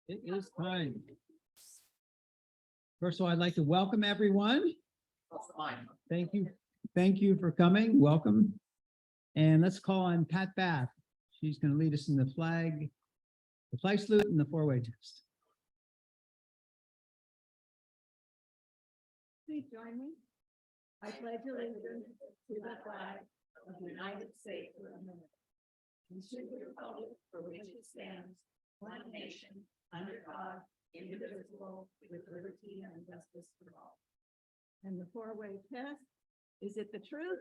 It is time. First of all, I'd like to welcome everyone. Thank you. Thank you for coming. Welcome. And let's call on Pat Bath. She's going to lead us in the flag salute and the four-way test. Please join me. I pledge allegiance to the flag of the United States of America and to the republic for which it stands, one nation, under God, indivisible, with liberty and justice for all. And the four-way test, is it the truth?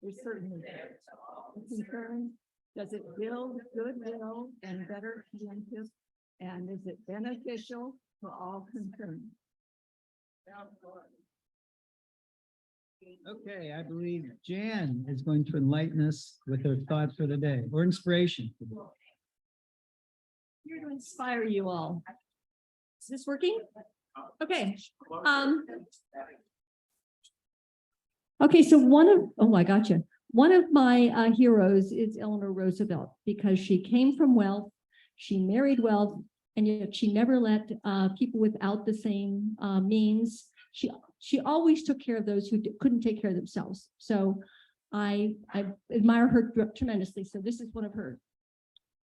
You're certainly there. Concern, does it build goodwill and better relationships? And is it beneficial for all concerned? Okay, I believe Jan is going to enlighten us with her thoughts for the day or inspiration. Here to inspire you all. Is this working? Okay. Okay, so I got you. One of my heroes is Eleanor Roosevelt because she came from wealth, she married wealth, and yet she never let people without the same means. She always took care of those who couldn't take care of themselves. So I admire her tremendously. So this is one of hers.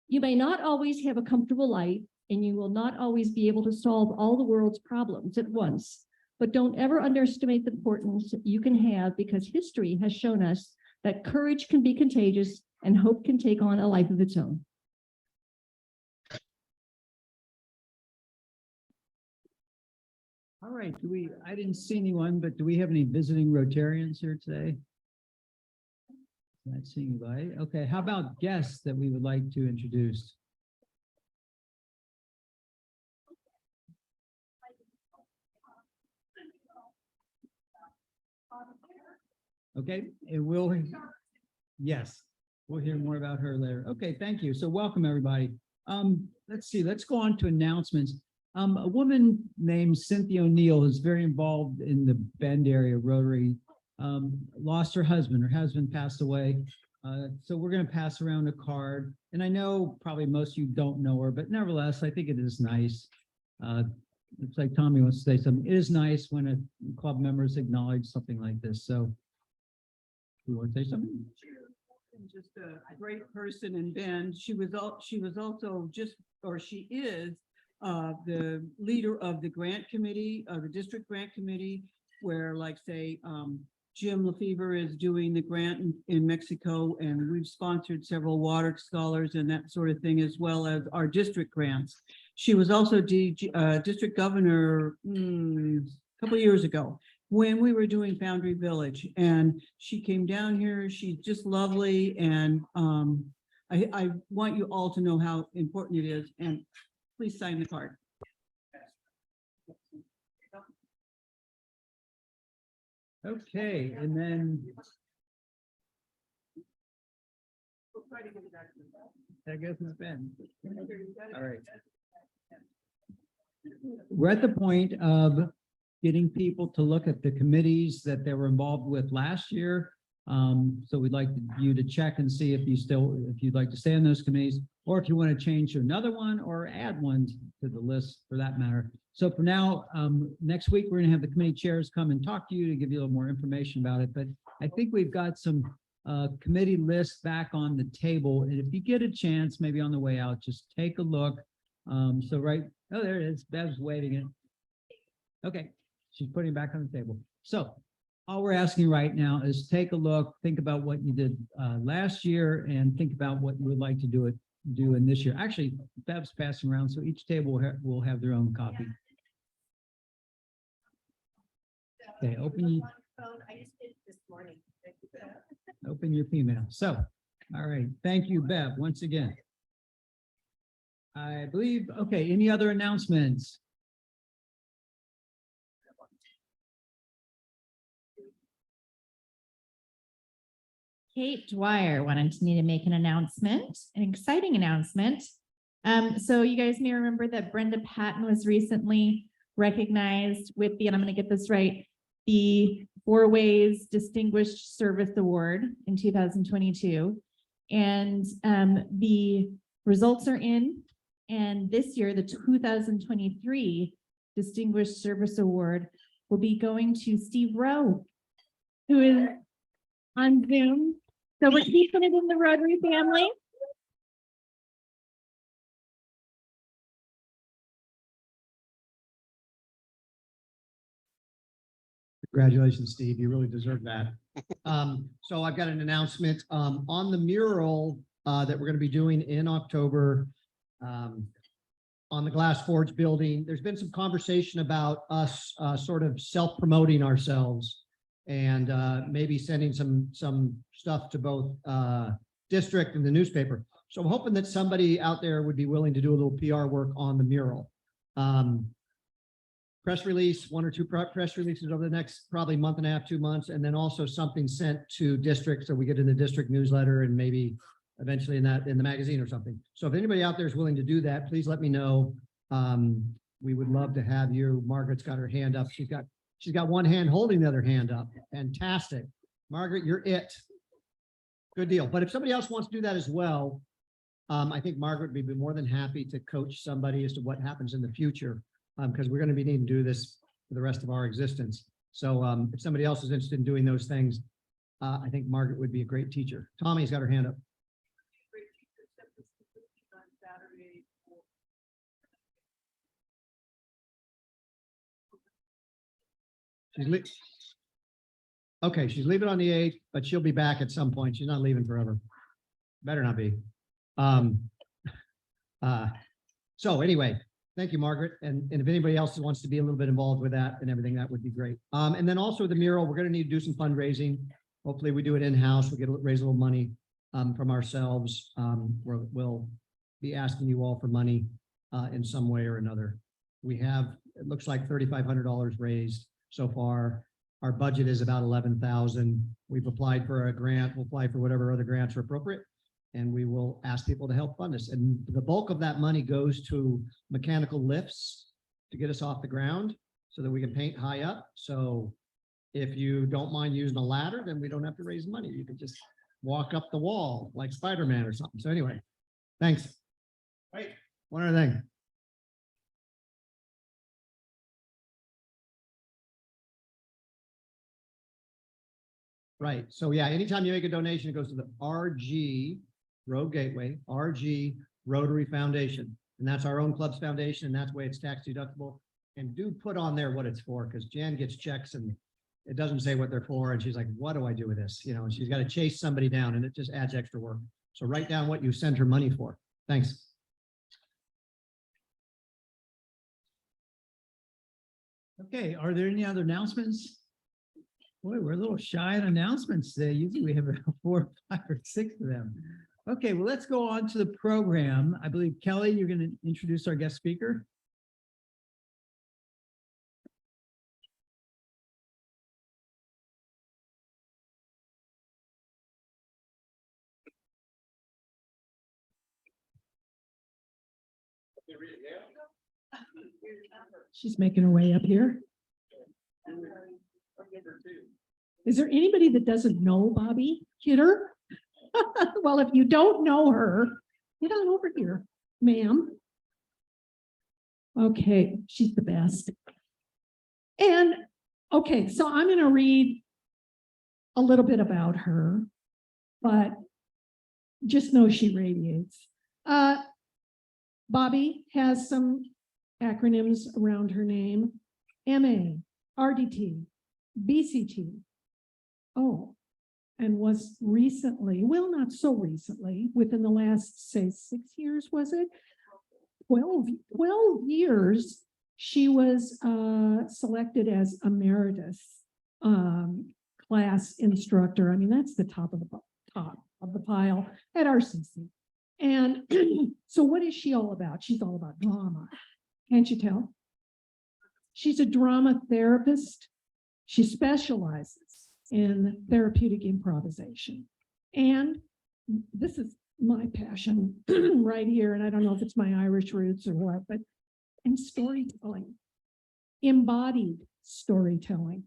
You may not always have a comfortable life, and you will not always be able to solve all the world's problems at once. But don't ever underestimate the importance you can have, because history has shown us that courage can be contagious and hope can take on a life of its own. All right, I didn't see anyone, but do we have any visiting Rotarians here today? Not seeing anybody. Okay, how about guests that we would like to introduce? Okay, yes, we'll hear more about her later. Okay, thank you. So welcome, everybody. Let's see, let's go on to announcements. A woman named Cynthia O'Neill is very involved in the Bend area Rotary. Lost her husband passed away. So we're going to pass around a card. And I know probably most of you don't know her, but nevertheless, I think it is nice. Looks like Tommy wants to say something. It is nice when a club members acknowledge something like this. So you want to say something? Just a great person in Bend. She is the leader of the grant committee, the district grant committee, where like say Jim Lefevre is doing the grant in Mexico, and we've sponsored several water scholars and that sort of thing, as well as our district grants. She was also district governor a couple of years ago when we were doing Foundry Village, and she came down here. She's just lovely, and I want you all to know how important it is, and please sign the card. Okay, and then I guess it's Ben. All right. We're at the point of getting people to look at the committees that they were involved with last year. So we'd like you to check and see if you'd like to stay on those committees, or if you want to change to another one or add one to the list for that matter. So for now, next week, we're going to have the committee chairs come and talk to you to give you a little more information about it. But I think we've got some committee lists back on the table. And if you get a chance, maybe on the way out, just take a look. Oh, there it is. Bev's waving it. Okay, she's putting it back on the table. So all we're asking right now is take a look, think about what you did last year, and think about what you would like to do in this year. Actually, Bev's passing around, so each table will have their own copy. Okay, open your email. So, all right, thank you, Bev, once again. I believe, okay, any other announcements? Kate Dwyer wanted me to make an announcement, an exciting announcement. So you guys may remember that Brenda Patton was recently recognized with the, and I'm going to get this right, the Four Ways Distinguished Service Award in 2022. And the results are in. And this year, the 2023 Distinguished Service Award will be going to Steve Rowe, who is on Zoom. So we're keeping it in the Rotary family. Congratulations, Steve. You really deserve that. So I've got an announcement on the mural that we're going to be doing in October on the Glass Forge building. There's been some conversation about us sort of self-promoting ourselves and maybe sending some stuff to both district and the newspaper. So I'm hoping that somebody out there would be willing to do a little PR work on the mural. Press release, 1 or 2 press releases over the next probably month and a half, 2 months, and then also something sent to districts so we get in the district newsletter and maybe eventually in the magazine or something. So if anybody out there is willing to do that, please let me know. We would love to have you. Margaret's got her hand up. She's got one hand holding the other hand up. Fantastic. Margaret, you're it. Good deal. But if somebody else wants to do that as well, I think Margaret would be more than happy to coach somebody as to what happens in the future. Because we're going to be needing to do this for the rest of our existence. So if somebody else is interested in doing those things, I think Margaret would be a great teacher. Tommy's got her hand up. Okay, she's leaving on the 8th, but she'll be back at some point. She's not leaving forever. Better not be. So anyway, thank you, Margaret. And if anybody else wants to be a little bit involved with that and everything, that would be great. And then also the mural, we're going to need to do some fundraising. Hopefully we do it in-house. We'll raise a little money from ourselves. We'll be asking you all for money in some way or another. We have, it looks like $3,500 raised so far. Our budget is about $11,000. We've applied for a grant. We'll apply for whatever other grants are appropriate. And we will ask people to help fund us. And the bulk of that money goes to mechanical lifts to get us off the ground so that we can paint high up. So if you don't mind using a ladder, then we don't have to raise money. You can just walk up the wall like Spider-Man or something. So anyway, thanks. Wait, one other thing. Right. So yeah, anytime you make a donation, it goes to the RG Rogue Gateway, RG Rotary Foundation. And that's our own club's foundation. And that's the way it's tax deductible. And do put on there what it's for, because Jan gets checks and it doesn't say what they're for. And she's like, what do I do with this? You know, and she's got to chase somebody down and it just adds extra work. So write down what you send her money for. Thanks. Okay, are there any other announcements? Boy, we're a little shy on announcements today. Usually we have 4, 5, or 6 of them. Okay, well, let's go on to the program. I believe, Kelly, you're going to introduce our guest speaker. She's making her way up here. Is there anybody that doesn't know Bobbi Kidder? Well, if you don't know her, get on over here, ma'am. Okay, she's the best. And okay, so I'm going to read a little bit about her, but just know she radiates. Bobbi has some acronyms around her name: MA, RDT, BCT. Oh, and was recently, well, not so recently, within the last, say, 6 years, was it? 12 years, she was selected as emeritus class instructor. I mean, that's the top of the pile at RCC. And so what is she all about? She's all about drama. Can't you tell? She's a drama therapist. She specializes in therapeutic improvisation. And this is my passion right here. And I don't know if it's my Irish roots or what, but in storytelling, embodied storytelling.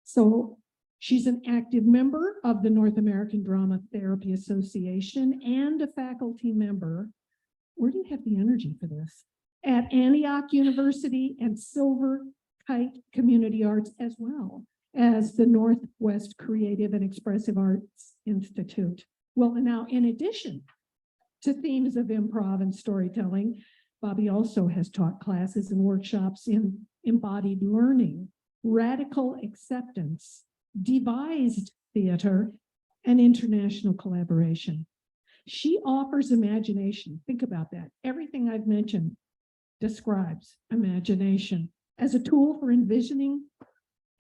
So she's an active member of the North American Drama Therapy Association and a faculty member where do you have the energy for this? At Antioch University and Silver Kite Community Arts, as well as the Northwest Creative and Expressive Arts Institute. Well, and now in addition to themes of improv and storytelling, Bobbi also has taught classes and workshops in embodied learning, radical acceptance, devised theater, and international collaboration. She offers imagination. Think about that. Everything I've mentioned describes imagination as a tool for envisioning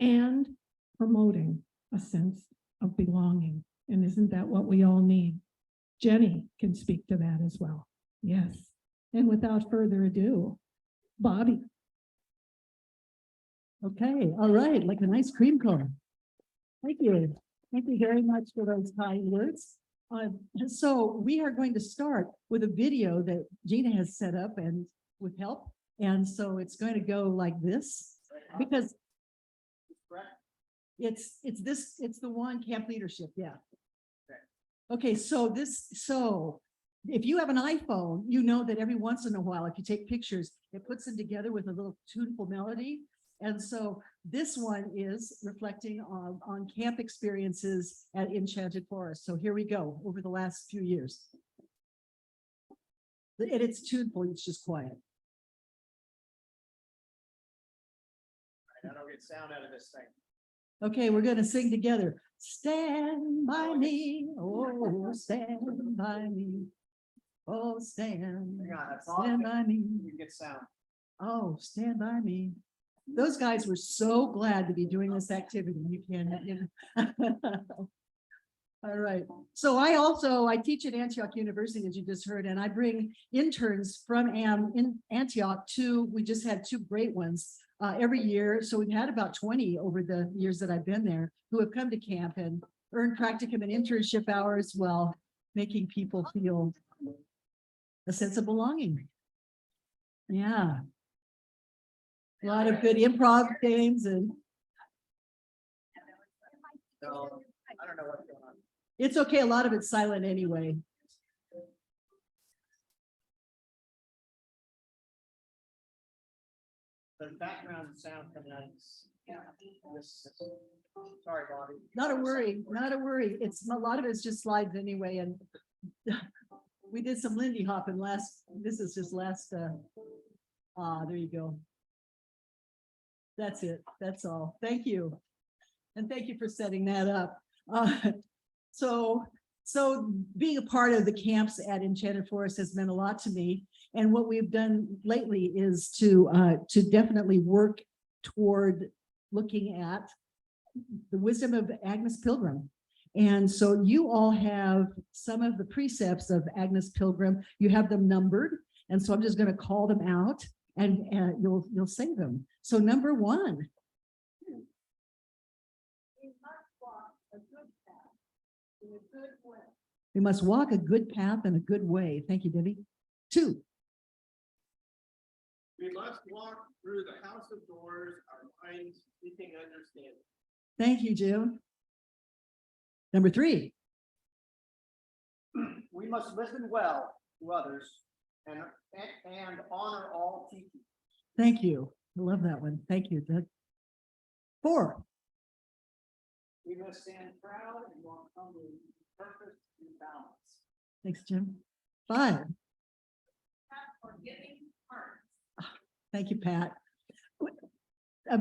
and promoting a sense of belonging. And isn't that what we all need? Jenny can speak to that as well. Yes. And without further ado, Bobbi. Okay, all right, like a nice cream cone. Thank you. Thank you very much for those kind words. So we are going to start with a video that Gina has set up and with help. And so it's going to go like this because it's the one camp leadership. Yeah. Okay, so if you have an iPhone, you know that every once in a while, if you take pictures, it puts them together with a little tuneful melody. And so this one is reflecting on camp experiences at Enchanted Forest. So here we go over the last few years. And it's tuneful, it's just quiet. I don't get sound out of this thing. Okay, we're gonna sing together. Stand by me, oh, stand by me. Oh, stand by me. You get sound. Oh, stand by me. Those guys were so glad to be doing this activity. You can. All right. So I teach at Antioch University, as you just heard, and I bring interns from in Antioch we just had 2 great ones every year. So we've had about 20 over the years that I've been there who have come to camp and earned practicum and internship hours while making people feel a sense of belonging. Yeah. A lot of good improv games and. So I don't know what's going on. It's okay. A lot of it's silent anyway. The background sound coming out. Sorry, Bobbi. Not a worry, not a worry. A lot of it's just slides anyway. And we did some Lindy hopping this is just last, there you go. That's it. That's all. Thank you. And thank you for setting that up. So being a part of the camps at Enchanted Forest has meant a lot to me. And what we've done lately is to definitely work toward looking at the wisdom of Agnes Pilgrim. And so you all have some of the precepts of Agnes Pilgrim. You have them numbered. And so I'm just going to call them out and you'll say them. So number 1. We must walk a good path in a good way. Thank you, Debbie. 2. We must walk through the house of doors, our minds seeking understanding. Thank you, Jim. Number 3. We must listen well to others and honor all teachers. Thank you. I love that one. Thank you, Doug. 4. We must stand proud and walk humbly with purpose and balance. Thanks, Jim. 5. Forgiving hearts. Thank you, Pat.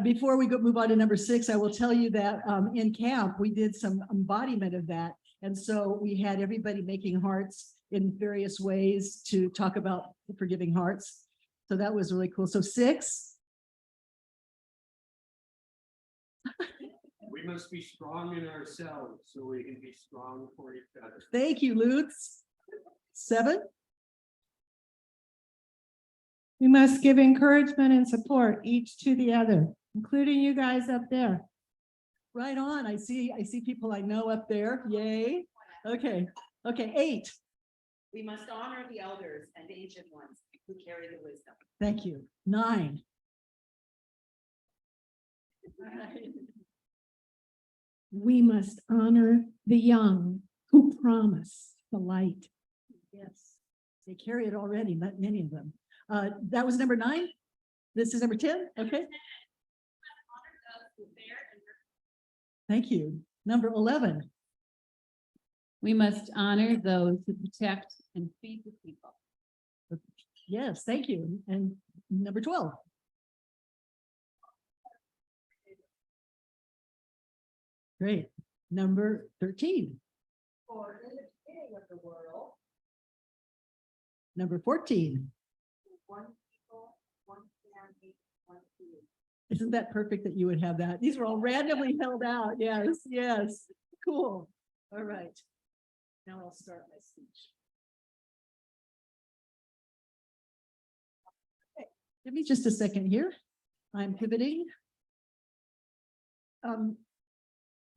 Before we move on to number 6, I will tell you that in camp, we did some embodiment of that. And so we had everybody making hearts in various ways to talk about forgiving hearts. So that was really cool. So 6. We must be strong in ourselves so we can be strong for each other. Thank you, Lutz. 7. We must give encouragement and support each to the other, including you guys up there. Right on. I see people I know up there. Yay. Okay. 8. We must honor the elders and ancient ones who carry the wisdom. Thank you. 9. We must honor the young who promise the light. Yes. They carry it already, not many of them. That was number 9. This is number 10. Okay. Thank you. Number 11. We must honor those who protect and feed the people. Yes, thank you. And number 12. Great. Number 13. For in the beginning of the world. Number 14. One people, one family, one food. Isn't that perfect that you would have that? These were all randomly held out. Yes, yes. Cool. All right. Now I'll start my speech. Okay, give me just a second here. I'm pivoting.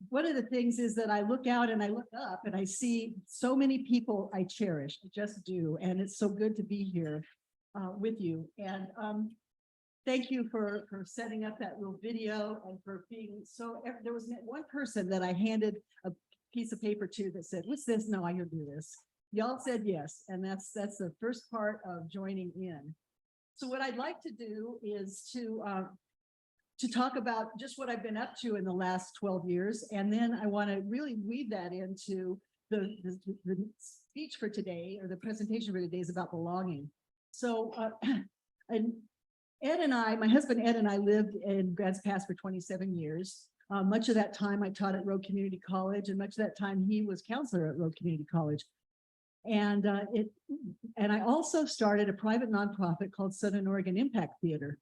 One of the things is that I look out and I look up and I see so many people I cherish. I just do. And it's so good to be here with you. And thank you for setting up that little video and for being so, there was one person that I handed a piece of paper to that said, what's this? No, I can do this. Y'all said yes. And that's the first part of joining in. So what I'd like to do is to talk about just what I've been up to in the last 12 years. And then I want to really weave that into the speech for today, or the presentation for today, is about belonging. So, and Ed and I, my husband Ed and I, lived in Grants Pass for 27 years. Much of that time I taught at Rogue Community College, and much of that time he was counselor at Rogue Community College. And I also started a private nonprofit called Southern Oregon Impact Theater.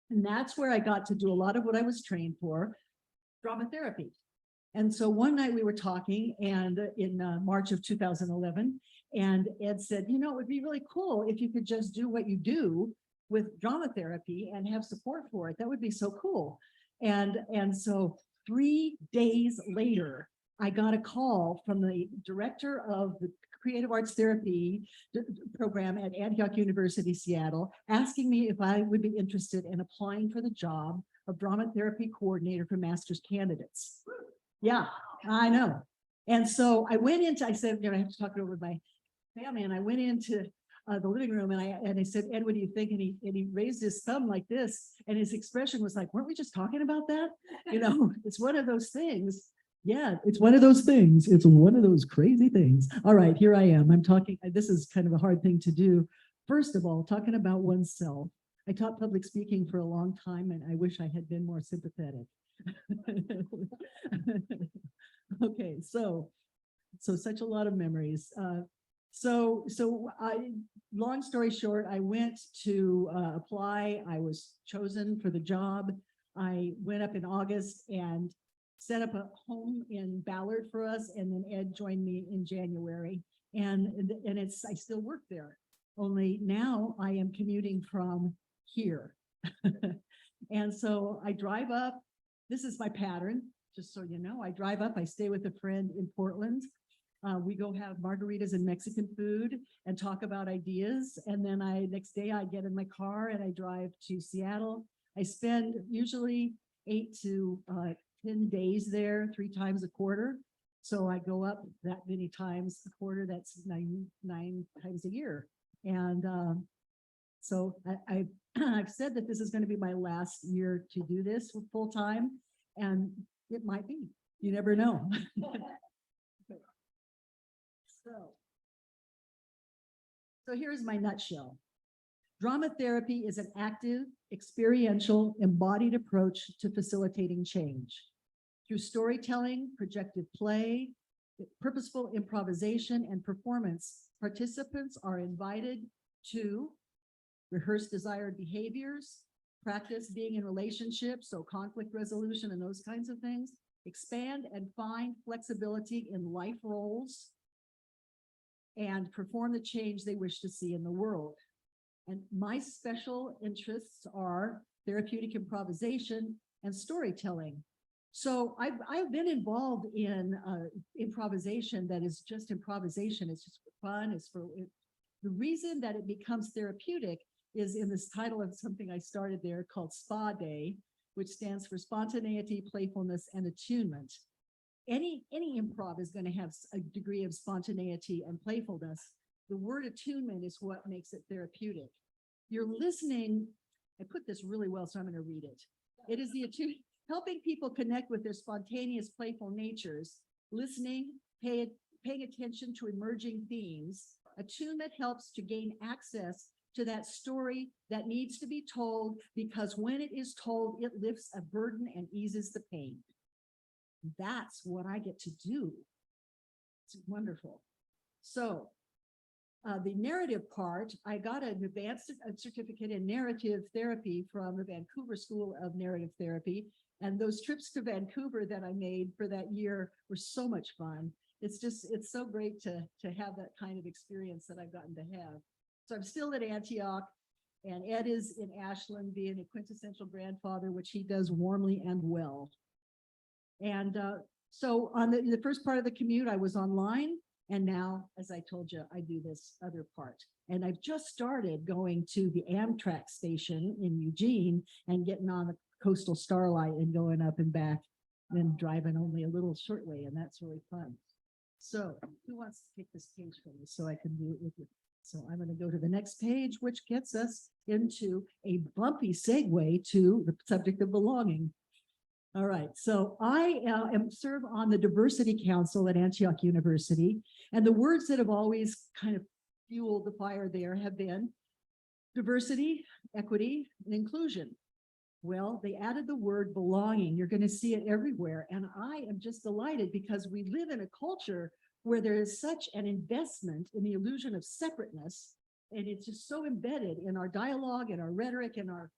And that's where I got to do a lot of what I was trained for, drama therapy. And so one night we were talking, and in March of 2011, and Ed said, you know, it would be really cool if you could just do what you do with drama therapy and have support for it. That would be so cool. And so 3 days later, I got a call from the director of the Creative Arts Therapy program at Antioch University, Seattle, asking me if I would be interested in applying for the job of drama therapy coordinator for master's candidates. Yeah, I know. And so I went into, I said, you know, I have to talk it over with my family. And I went into the living room and I said, Ed, what do you think? And he raised his thumb like this. And his expression was like, weren't we just talking about that? You know, it's one of those things. Yeah, it's one of those things. It's one of those crazy things. All right, here I am. I'm talking. This is kind of a hard thing to do. First of all, talking about oneself. I taught public speaking for a long time, and I wish I had been more sympathetic. Okay, so such a lot of memories. Long story short, I went to apply. I was chosen for the job. I went up in August and set up a home in Ballard for us, and then Ed joined me in January, and I still work there. Only now I am commuting from here. And so I drive up. This is my pattern, just so you know. I drive up, I stay with a friend in Portland. We go have margaritas and Mexican food and talk about ideas. And then next day I get in my car and I drive to Seattle. I spend usually 8 to 10 days there, 3 times a quarter. So I go up that many times a quarter. That's nine times a year. And so I've said that this is going to be my last year to do this full time, and it might be. You never know. So here's my nutshell. Drama therapy is an active, experiential, embodied approach to facilitating change. Through storytelling, projected play, purposeful improvisation, and performance, participants are invited to rehearse desired behaviors, practice being in relationships, so conflict resolution and those kinds of things, expand and find flexibility in life roles, and perform the change they wish to see in the world. And my special interests are therapeutic improvisation and storytelling. So I've been involved in improvisation that is just improvisation. It's just for fun. The reason that it becomes therapeutic is in this title of something I started there called Spa Day, which stands for spontaneity, playfulness, and attunement. Any improv is going to have a degree of spontaneity and playfulness, the word attunement is what makes it therapeutic. You're listening. I put this really well, so I'm going to read it. It is the attunement, helping people connect with their spontaneous, playful natures, listening, paying attention to emerging themes. Attunement helps to gain access to that story that needs to be told, because when it is told, it lifts a burden and eases the pain. That's what I get to do. It's wonderful. So the narrative part, I got an advanced certificate in narrative therapy from the Vancouver School of Narrative Therapy. And those trips to Vancouver that I made for that year were so much fun. It's so great to have that kind of experience that I've gotten to have. So I'm still at Antioch, and Ed is in Ashland being a quintessential grandfather, which he does warmly and well. And so on the first part of the commute, I was online. And now, as I told you, I do this other part. And I've just started going to the Amtrak station in Eugene and getting on the Coastal Starlight and going up and back and driving only a little short way. And that's really fun. So who wants to take this page from me so I can do it with you? So I'm going to go to the next page, which gets us into a bumpy segue to the subject of belonging. All right, so I serve on the Diversity Council at Antioch University, and the words that have always kind of fueled the fire there have been diversity, equity, and inclusion. Well, they added the word belonging. You're going to see it everywhere, and I am just delighted because we live in a culture where there is such an investment in the illusion of separateness, and it's just so embedded in our dialogue and our rhetoric and our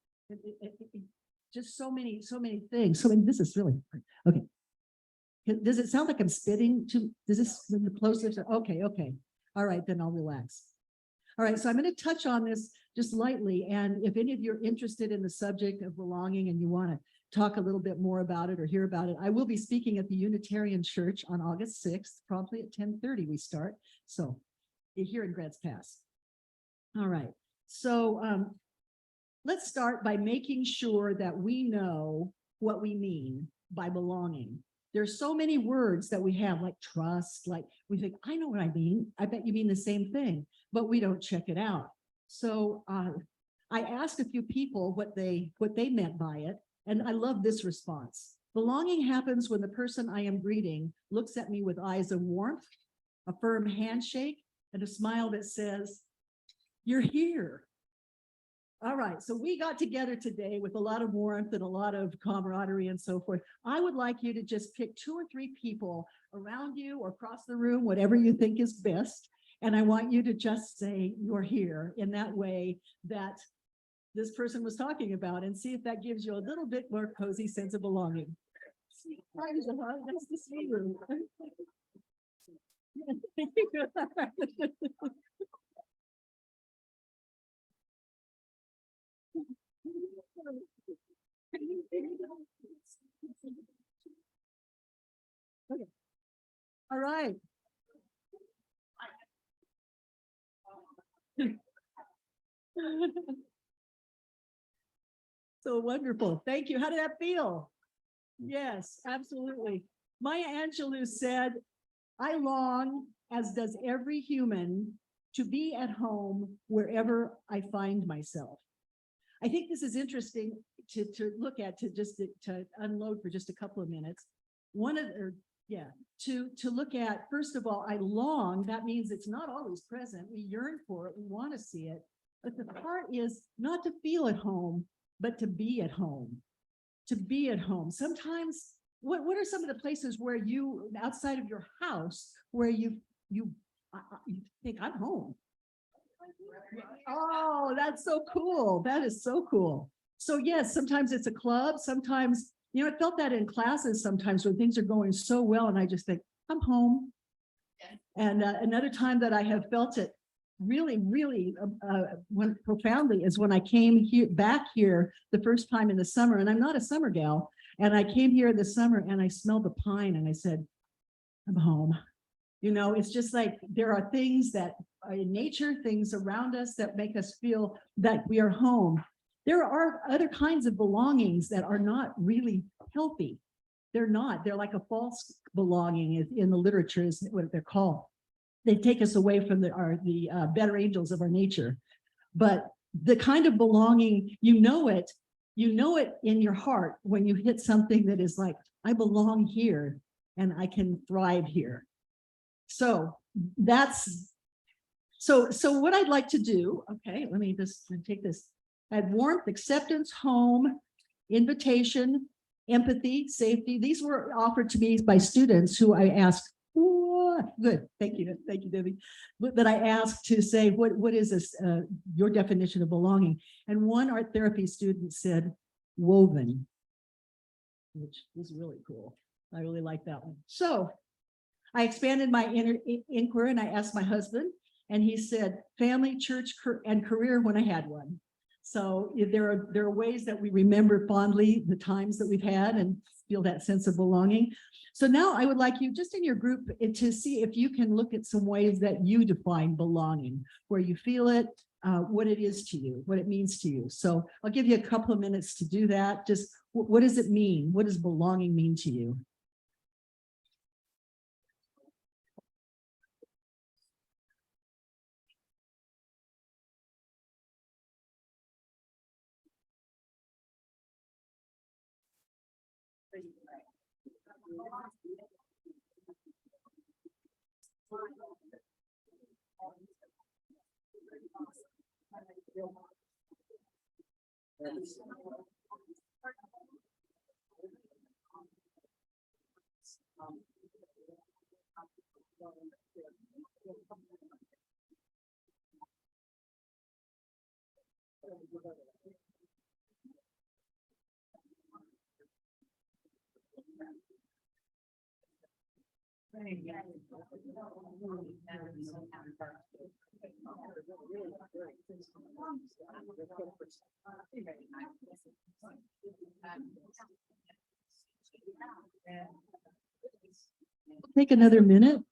just so many things. So this is really okay. Does it sound like I'm spitting? Does this close this? Okay. All right, then I'll relax. All right, so I'm going to touch on this just lightly. And if any of you are interested in the subject of belonging and you want to talk a little bit more about it or hear about it, I will be speaking at the Unitarian Church on August 6th, promptly at 10:30 we start. So you're here in Grants Pass. All right, so let's start by making sure that we know what we mean by belonging. There's so many words that we have, like trust, like we think, I know what I mean. I bet you mean the same thing, but we don't check it out. So I asked a few people what they meant by it, and I love this response. Belonging happens when the person I am greeting looks at me with eyes of warmth, a firm handshake, and a smile that says, "You're here." All right, so we got together today with a lot of warmth and a lot of camaraderie and so forth. I would like you to just pick 2 or 3 people around you or across the room, whatever you think is best. And I want you to just say, "You're here," in that way that this person was talking about, and see if that gives you a little bit more cozy sense of belonging. Nice to see you. Okay. All right. So wonderful. Thank you. How did that feel? Yes, absolutely. Maya Angelou said, "I long, as does every human, to be at home wherever I find myself." I think this is interesting to look at, to unload for just a couple of minutes. To look at, first of all, I long, that means it's not always present. We yearn for it, we want to see it. But the part is not to feel at home, but to be at home. To be at home. Sometimes, what are some of the places where you, outside of your house, where you think, "I'm home"? Oh, that's so cool. That is so cool. So yes, sometimes it's a club. Sometimes, I felt that in classes sometimes when things are going so well and I just think, "I'm home." And another time that I have felt it really, really profoundly is when I came back here the first time in the summer, and I'm not a summer gal. And I came here in the summer and I smelled the pine and I said, "I'm home." It's just like there are things that are in nature, things around us that make us feel that we are home. There are other kinds of belongings that are not really healthy. They're not. They're like a false belonging in the literature is what they're called. they take us away from the better angels of our nature. But the kind of belonging, you know it in your heart when you hit something that is like, I belong here and I can thrive here. So so what I'd like to do, okay, let me just take this. I had warmth, acceptance, home, invitation, empathy, safety. These were offered to me by students who I asked, good, thank you, Debbie. That I asked to say, what is this, your definition of belonging? And one art therapy student said, woven, which was really cool. I really like that one. So I expanded my inquiry and I asked my husband, and he said, family, church, and career when I had one. So there are ways that we remember fondly the times that we've had and feel that sense of belonging. So now I would like you just in your group to see if you can look at some ways that you define belonging, where you feel it, what it is to you, what it means to you. So I'll give you a couple of minutes to do that. Just what does it mean? What does belonging mean to you? Take another minute.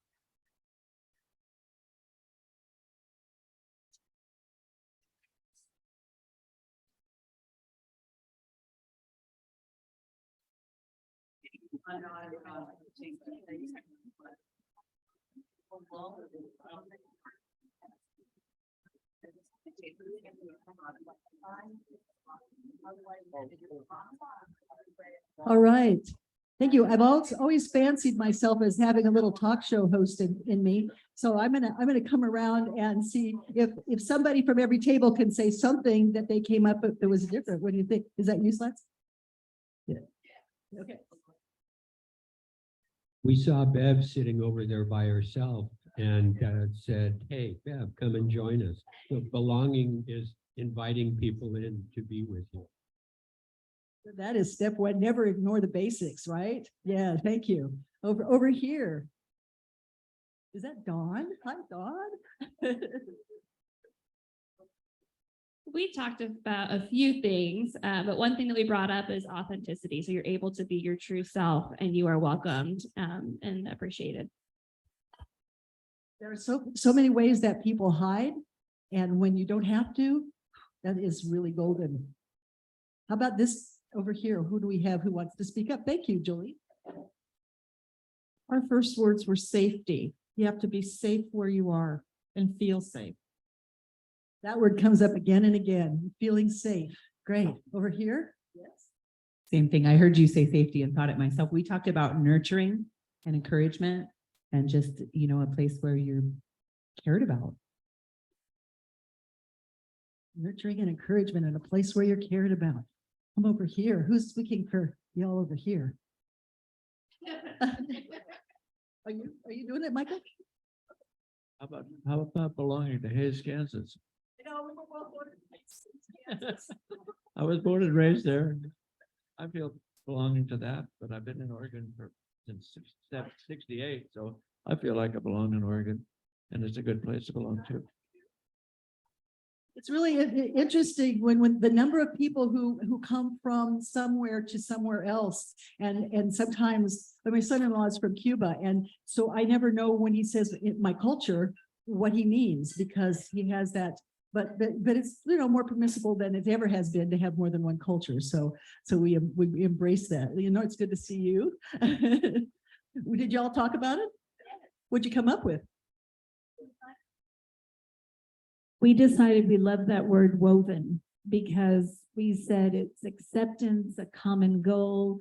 All right. Thank you. I've always fancied myself as having a little talk show host in me. So I'm gonna come around and see if somebody from every table can say something that they came up with that was different. What do you think? Is that you, Slats? Yeah. Okay. We saw Bev sitting over there by herself and said, hey, Bev, come and join us. So belonging is inviting people in to be with you. That is step one. Never ignore the basics, right? Yeah, thank you. Over here. Is that Dawn? Hi, Dawn. We talked about a few things, but one thing that we brought up is authenticity. So you're able to be your true self and you are welcomed and appreciated. There are so many ways that people hide. And when you don't have to, that is really golden. How about this over here? Who do we have who wants to speak up? Thank you, Julie. Our first words were safety. You have to be safe where you are and feel safe. That word comes up again and again, feeling safe. Great. Over here? Yes. Same thing. I heard you say safety and thought it myself. We talked about nurturing and encouragement and just, you know, a place where you're cared about. Nurturing and encouragement in a place where you're cared about. Come over here. Who's speaking for y'all over here? Are you doing it, Michael? How about belonging to Hayes, Kansas? I was born and raised there. I feel belonging to that, but I've been in Oregon since 68, so I feel like I belong in Oregon, and it's a good place to belong to. It's really interesting when the number of people who come from somewhere to somewhere else, and sometimes my son-in-law is from Cuba, and so I never know when he says my culture what he means, because he has that. But it's, you know, more permissible than it ever has been to have more than one culture. So we embrace that. You know, it's good to see you. Did y'all talk about it? What'd you come up with? we decided we love that word woven because we said it's acceptance, a common goal,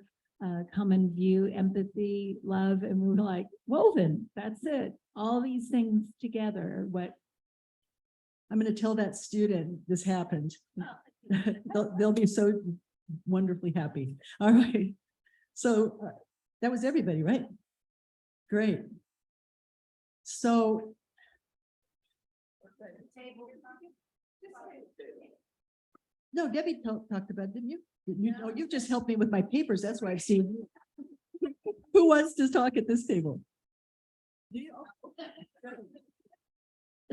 common view, empathy, love, and we were like, woven, that's it. All these things together are what. I'm going to tell that student this happened. They'll be so wonderfully happy. All right. So that was everybody, right? Great. So no, Debbie talked about it, didn't you? Oh, you just helped me with my papers. That's why I've seen. Who wants to talk at this table?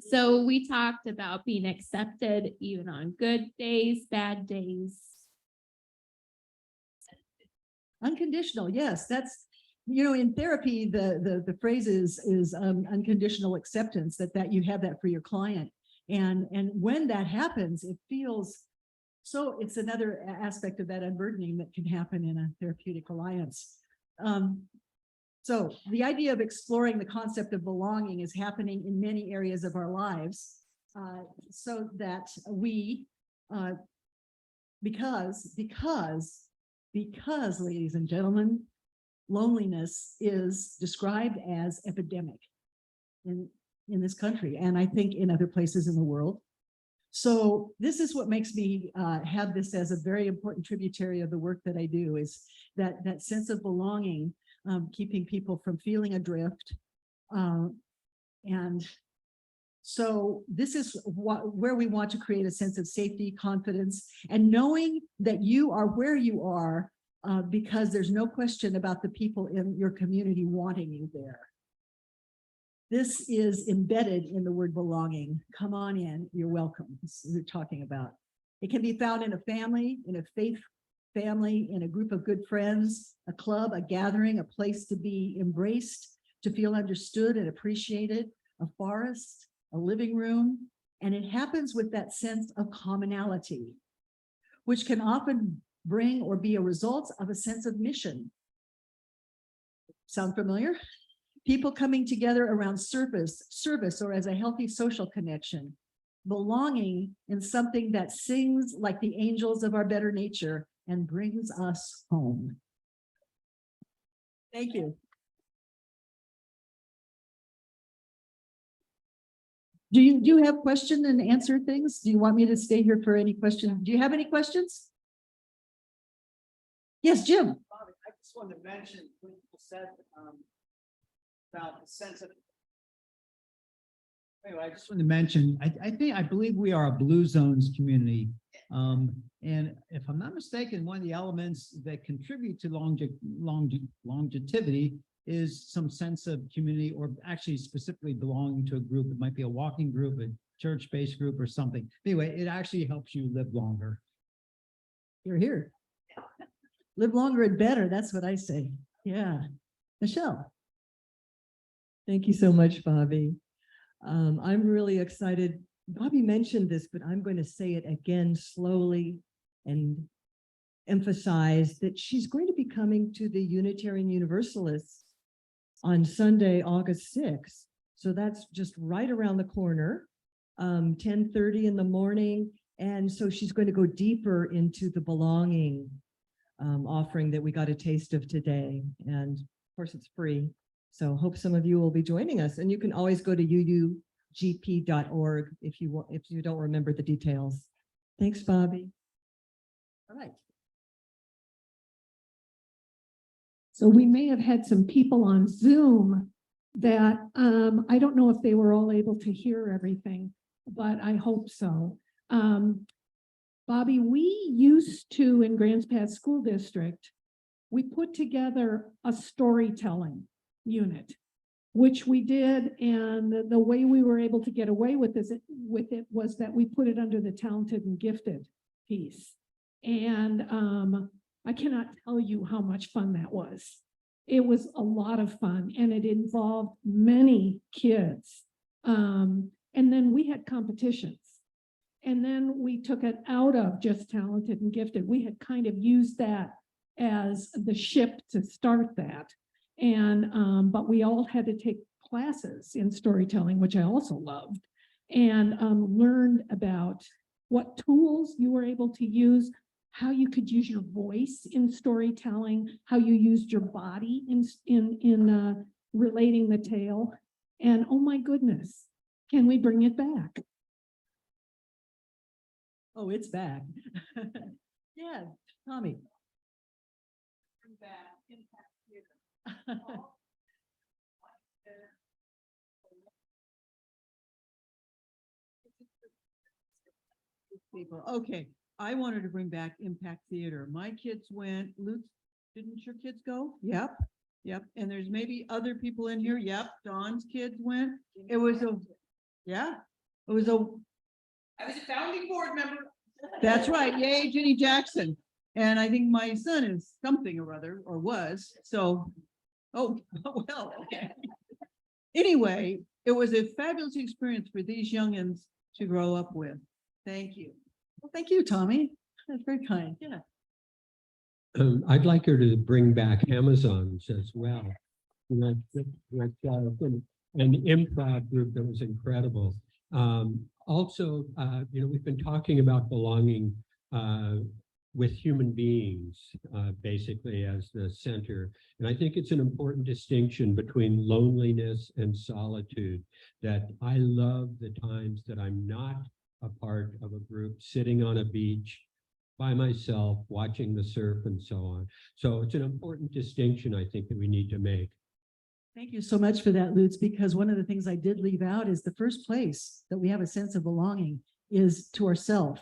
So we talked about being accepted even on good days, bad days. Unconditional, yes, that's, in therapy, the phrase is unconditional acceptance, that you have that for your client. And when that happens, it feels, so it's another aspect of that unburdening that can happen in a therapeutic alliance. So the idea of exploring the concept of belonging is happening in many areas of our lives, so that we, because, ladies and gentlemen, loneliness is described as epidemic in this country, and I think in other places in the world. So this is what makes me have this as a very important tributary of the work that I do, is that sense of belonging, keeping people from feeling adrift. And so this is where we want to create a sense of safety, confidence, and knowing that you are where you are because there's no question about the people in your community wanting you there. This is embedded in the word belonging. Come on in, you're welcome. This is what we're talking about. It can be found in a family, in a faith family, in a group of good friends, a club, a gathering, a place to be embraced, to feel understood and appreciated, a forest, a living room. And it happens with that sense of commonality, which can often bring or be a result of a sense of mission. Sound familiar? People coming together around service, or as a healthy social connection, belonging in something that sings like the angels of our better nature and brings us home. Thank you. Do you have question and answer things? Do you want me to stay here for any questions? Do you have any questions? Yes, Jim. Bobbi, I just wanted to mention what you said about the sense of. Anyway, I just wanted to mention, I believe we are a Blue Zones community. And if I'm not mistaken, one of the elements that contribute to longevity is some sense of community, or actually specifically belonging to a group. It might be a walking group, a church-based group or something. Anyway, it actually helps you live longer. You're here. Live longer and better. That's what I say. Yeah. Michelle. Thank you so much, Bobbi. I'm really excited. Bobbi mentioned this, but I'm going to say it again slowly and emphasize that she's going to be coming to the Unitarian Universalists on Sunday, August 6th. So that's just right around the corner, 10:30 in the morning. And so she's going to go deeper into the belonging offering that we got a taste of today. And of course, it's free. So hope some of you will be joining us. And you can always go to uugp.org if you don't remember the details. Thanks, Bobbi. All right. So we may have had some people on Zoom that I don't know if they were all able to hear everything, but I hope so. Bobbi, we used to, in Grants Pass School District, we put together a storytelling unit, which we did, and the way we were able to get away with it was that we put it under the talented and gifted piece. And I cannot tell you how much fun that was. It was a lot of fun, and it involved many kids. And then we had competitions. And then we took it out of just talented and gifted. We had kind of used that as the ship to start that. And but we all had to take classes in storytelling, which I also loved. and learned about what tools you were able to use, how you could use your voice in storytelling, how you used your body in relating the tale. And oh my goodness, can we bring it back? Oh, it's back. Yeah, Tommy. People, okay, I wanted to bring back Impact Theater. My kids went, Luke, didn't your kids go? Yep, yep, and there's maybe other people in here, yep, Dawn's kids went. It was a, yeah, it was a. I was a founding board member. That's right, yay, Jenny Jackson. And I think my son is something or other, or was, so, oh, well, okay. Anyway, it was a fabulous experience for these youngins to grow up with. Thank you. Well, thank you, Tommy. That's very kind. Yeah. I'd like her to bring back Amazons as well. Like, an improv group that was incredible. Also, we've been talking about belonging with human beings, basically as the center. And I think it's an important distinction between loneliness and solitude, that I love the times that I'm not a part of a group, sitting on a beach by myself, watching the surf and so on. So it's an important distinction, I think, that we need to make. Thank you so much for that, Lutz, because one of the things I did leave out is the first place that we have a sense of belonging is to ourselves.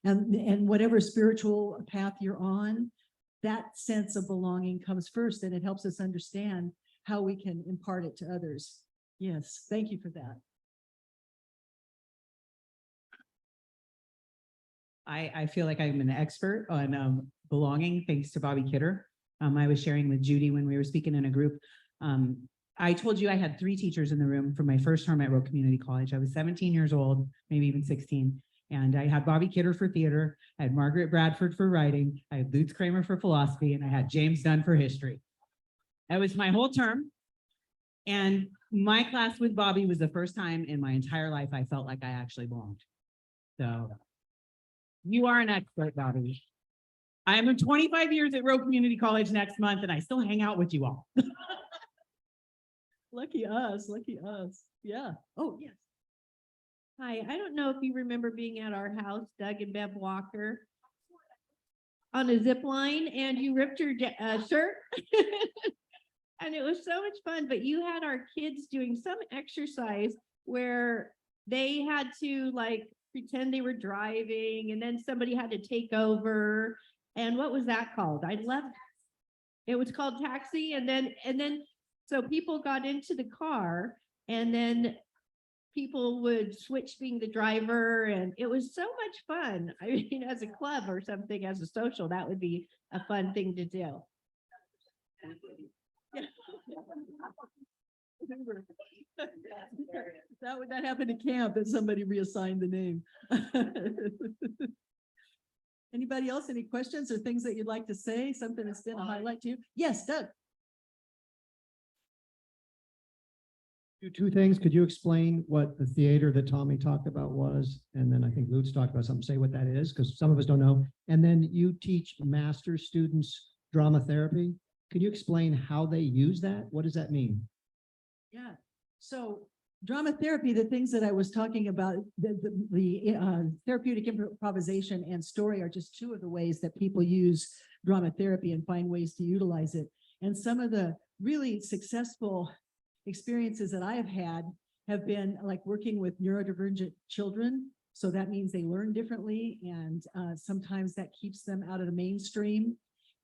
And whatever spiritual path you're on, that sense of belonging comes first, and it helps us understand how we can impart it to others. Yes, thank you for that. I feel like I'm an expert on belonging, thanks to Bobbi Kidder. I was sharing with Judy when we were speaking in a group. I told you I had 3 teachers in the room for my first term at Rogue Community College. I was 17 years old, maybe even 16. And I had Bobbi Kidder for theater, I had Margaret Bradford for writing, I had Lutz Kramer for philosophy, and I had James Dunn for history. That was my whole term. And my class with Bobbi was the first time in my entire life I felt like I actually belonged. So you are an expert, Bobbi. I am in 25 years at Rogue Community College next month, and I still hang out with you all. Lucky us, lucky us. Yeah. Oh, yes. Hi, I don't know if you remember being at our house, Doug and Bev Walker, on a zip line, and you ripped your shirt. And it was so much fun, but you had our kids doing some exercise where they had to like pretend they were driving, and then somebody had to take over. And what was that called? I love it. It was called Taxi. And then so people got into the car, and then people would switch being the driver, and it was so much fun. I mean, as a club or something, as a social, that would be a fun thing to do. That happened at camp, that somebody reassigned the name. Anybody else, any questions or things that you'd like to say? Something that's been a highlight to you? Yes, Doug. Two things. Could you explain what the theater that Tommy talked about was? And then I think Lutz talked about something. Say what that is, because some of us don't know. And then you teach master students drama therapy. Could you explain how they use that? What does that mean? Yeah. So drama therapy, the things that I was talking about, the therapeutic improvisation and story are just 2 of the ways that people use drama therapy and find ways to utilize it. And some of the really successful experiences that I have had have been like working with neurodivergent children. So that means they learn differently, and sometimes that keeps them out of the mainstream.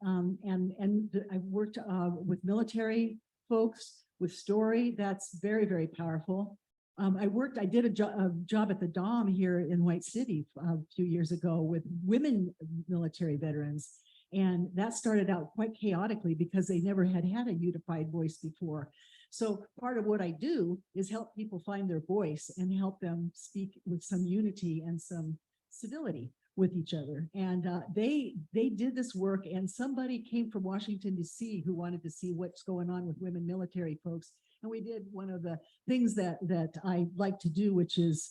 I've worked with military folks with story. That's very, very powerful. I did a job at the Dom here in White City a few years ago with women military veterans. And that started out quite chaotically because they never had a unified voice before. So part of what I do is help people find their voice and help them speak with some unity and some civility with each other. And they did this work, and somebody came from Washington, D.C. who wanted to see what's going on with women military folks. And we did one of the things that I like to do, which is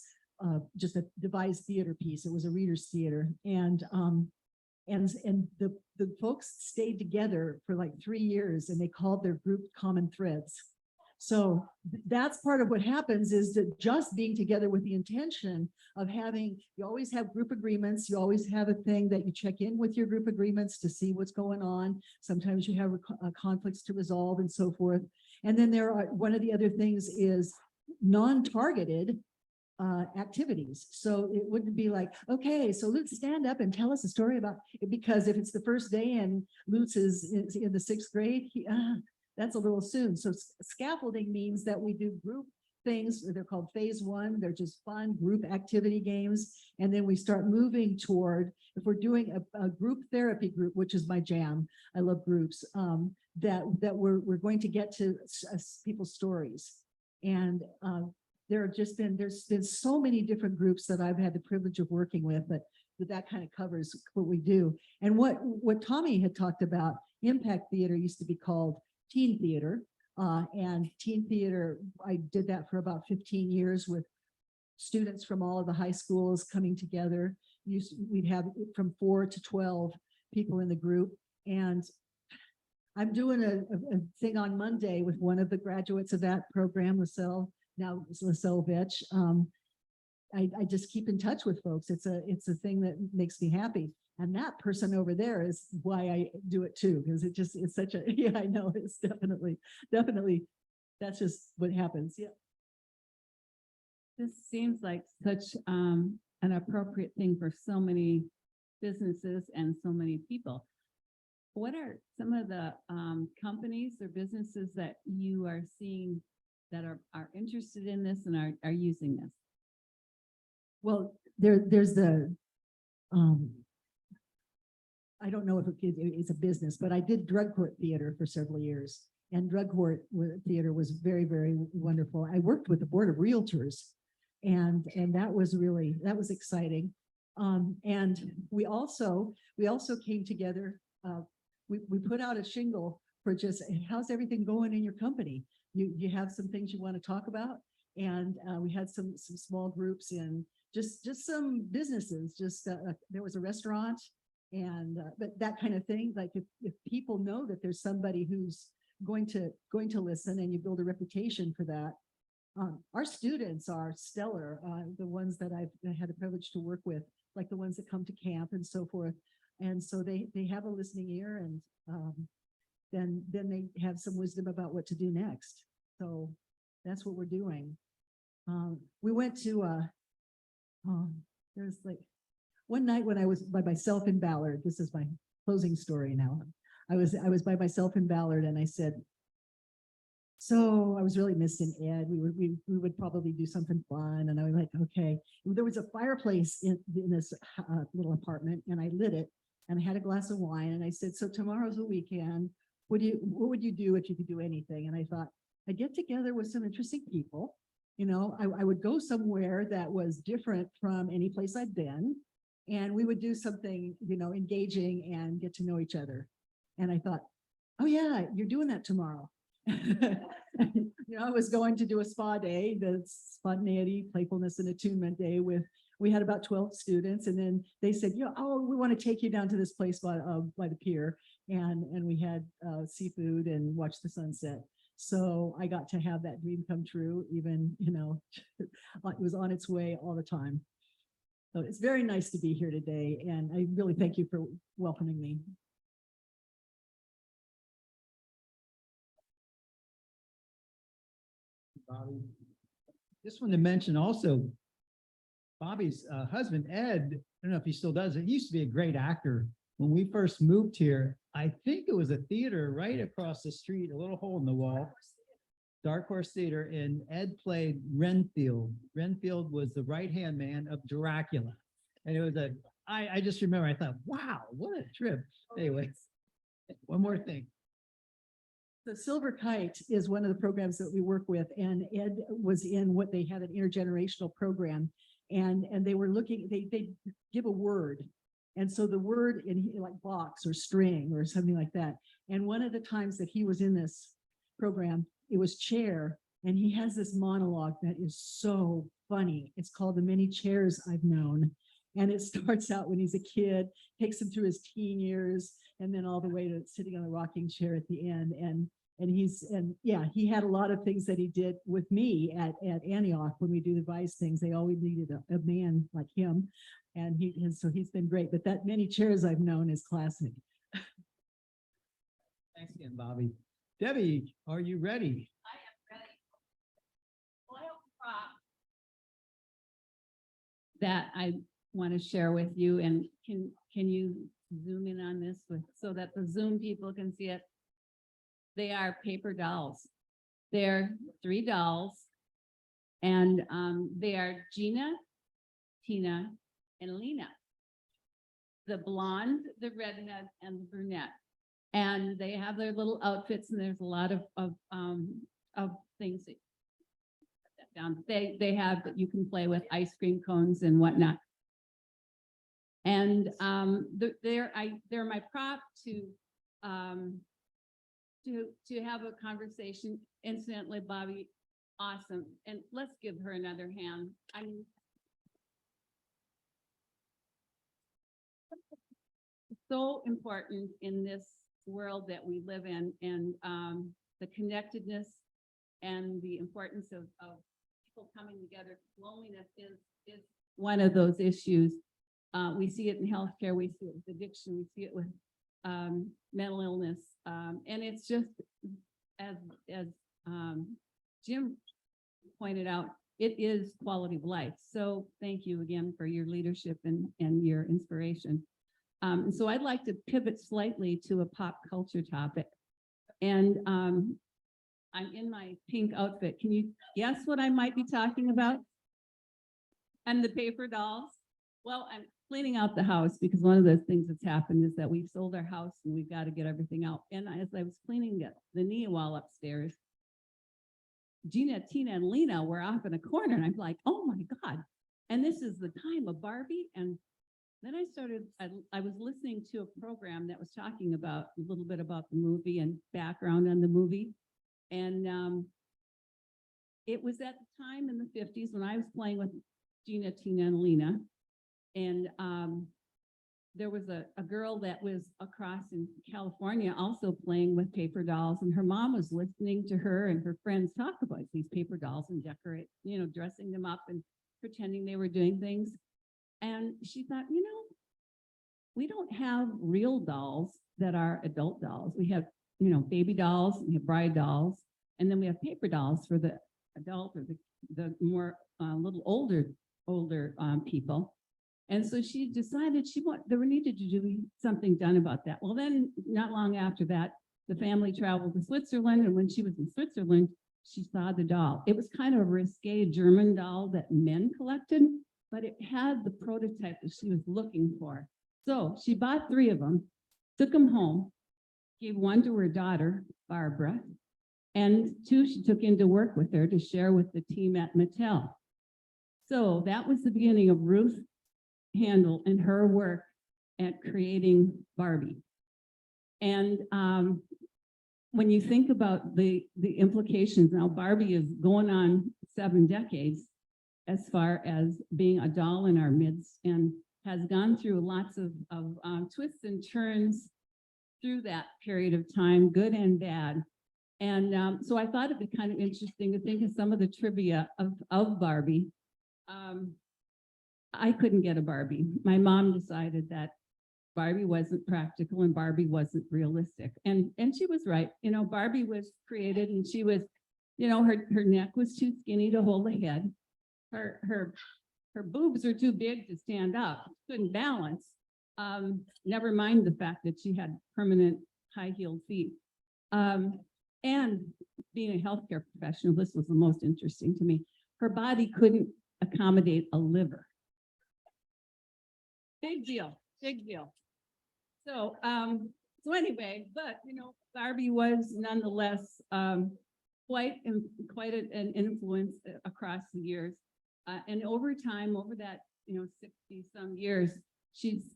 just a devised theater piece. It was a reader's theater. And the folks stayed together for like 3 years and they called their group Common Threads. So that's part of what happens is that just being together with the intention of having, you always have group agreements. You always have a thing that you check in with your group agreements to see what's going on. Sometimes you have conflicts to resolve and so forth. And then there are, one of the other things is non-targeted activities. So it wouldn't be like, okay, so Lutz, stand up and tell us a story about it, because if it's the first day and Lutz is in the 6th grade, that's a little soon. So scaffolding means that we do group things. They're called phase 1. They're just fun group activity games. And then we start moving toward, if we're doing a group therapy group, which is my jam, I love groups, that we're going to get to people's stories. And there's been so many different groups that I've had the privilege of working with, but that kind of covers what we do. And what Tommy had talked about, impact theater used to be called teen theater. And teen theater, I did that for about 15 years with students from all of the high schools coming together. We'd have from 4 to 12 people in the group. And I'm doing a thing on Monday with one of the graduates of that program, LaSalle, now LaSalle Vetch. I just keep in touch with folks. It's a thing that makes me happy. And that person over there is why I do it too, because it's such a, yeah, I know, it's definitely, that's just what happens. Yeah. This seems like such an appropriate thing for so many businesses and so many people. What are some of the companies or businesses that you are seeing that are interested in this and are using this? Well, there's the, I don't know if it's a business, but I did drug court theater for several years. And drug court theater was very, very wonderful. I worked with the Board of Realtors, and that was exciting. And we also came together. We put out a shingle for just, how's everything going in your company? You have some things you want to talk about? And we had some small groups in just some businesses, there was a restaurant, and but that kind of thing. Like if people know that there's somebody who's going to listen, and you build a reputation for that. Our students are stellar, the ones that I've had the privilege to work with, like the ones that come to camp and so forth. And so they have a listening ear, and then they have some wisdom about what to do next. So that's what we're doing. We went to there's like one night when I was by myself in Ballard. This is my closing story now. I was by myself in Ballard, and I said, so I was really missing Ed. We would probably do something fun. And I was like, okay. There was a fireplace in this little apartment, and I lit it, and I had a glass of wine, and I said, so tomorrow's the weekend. What would you do if you could do anything? And I thought, I'd get together with some interesting people. You know, I would go somewhere that was different from any place I'd been, and we would do something, you know, engaging and get to know each other. And I thought, oh yeah, you're doing that tomorrow. You know, I was going to do a spa day, the spontaneity, playfulness, and attunement day we had about 12 students, and then they said, you know, oh, we want to take you down to this place by the pier, and we had seafood and watched the sunset. So I got to have that dream come true, even, you know, it was on its way all the time. So it's very nice to be here today, and I really thank you for welcoming me. Bobbi. Just want to mention also, Bobbi's husband, Ed, I don't know if he still does it. He used to be a great actor. When we first moved here, I think it was a theater right across the street, a little hole in the wall, Dark Horse Theater, and Ed played Renfield. Renfield was the right-hand man of Dracula. And it was I just remember, I thought, wow, what a trip. Anyway, one more thing. The Silver Kite is one of the programs that we work with, and Ed was in what they had an intergenerational program, and they were looking, they give a word. And so the word in like box or string or something like that. And one of the times that he was in this program, it was chair, and he has this monologue that is so funny. It's called The Many Chairs I've Known. And it starts out when he's a kid, takes him through his teen years, and then all the way to sitting on a rocking chair at the end. And he had a lot of things that he did with me at Antioch when we do the Vice things. They always needed a man like him. And so he's been great. But that Many Chairs I've Known is classic. Thanks again, Bobby. Debbie, are you ready? I am ready. Oil prop That I want to share with you, and can you zoom in on this so that the Zoom people can see it? They are paper dolls. They're 3 dolls, and they are Gina, Tina, and Lena. The blonde, the redhead, and the brunette. And they have their little outfits, and there's a lot of things that down. They have that you can play with ice cream cones and whatnot. And they're my prop to have a conversation. Incidentally, Bobbi, awesome. And let's give her another hand. I mean, so important in this world that we live in, and the connectedness and the importance of people coming together. Loneliness is one of those issues. We see it in healthcare, we see it with addiction, we see it with mental illness. And it's just, as Jim pointed out, it is quality of life. So thank you again for your leadership and your inspiration. So I'd like to pivot slightly to a pop culture topic. And I'm in my pink outfit. Can you guess what I might be talking about? And the paper dolls? Well, I'm cleaning out the house because one of the things that's happened is that we've sold our house and we've got to get everything out. And as I was cleaning the knee wall upstairs, Gina, Tina, and Lena were off in a corner, and I'm like, oh my God. And this is the time of Barbie. And then I was listening to a program that was talking about a little bit about the movie and background on the movie. And it was at the time in the 50s when I was playing with Gina, Tina, and Lena. And there was a girl that was across in California also playing with paper dolls, and her mom was listening to her and her friends talk about these paper dolls and dressing them up and pretending they were doing things. And she thought, we don't have real dolls that are adult dolls. We have, baby dolls, we have bride dolls, and then we have paper dolls for the adult or the more little older people. And so she decided there needed to be something done about that. Well, then not long after that, the family traveled to Switzerland. And when she was in Switzerland, she saw the doll. It was kind of a risque German doll that men collected, but it had the prototype that she was looking for. So she bought 3 of them, took them home, gave 1 to her daughter, Barbara, and 2 she took into work with her to share with the team at Mattel. So that was the beginning of Ruth Handel and her work at creating Barbie. And when you think about the implications, now Barbie is going on 7 decades as far as being a doll in our midst, and has gone through lots of twists and turns through that period of time, good and bad. And so I thought it'd be kind of interesting to think of some of the trivia of Barbie. I couldn't get a Barbie. My mom decided that Barbie wasn't practical and Barbie wasn't realistic. And she was right. Barbie was created, and she was, her neck was too skinny to hold the head. Her boobs are too big to stand up, couldn't balance. Never mind the fact that she had permanent high-heeled feet. And being a healthcare professional, this was the most interesting to me. Her body couldn't accommodate a liver. Big deal, big deal. So anyway, but Barbie was nonetheless quite an influence across the years. And over time, over that 60 some years, she's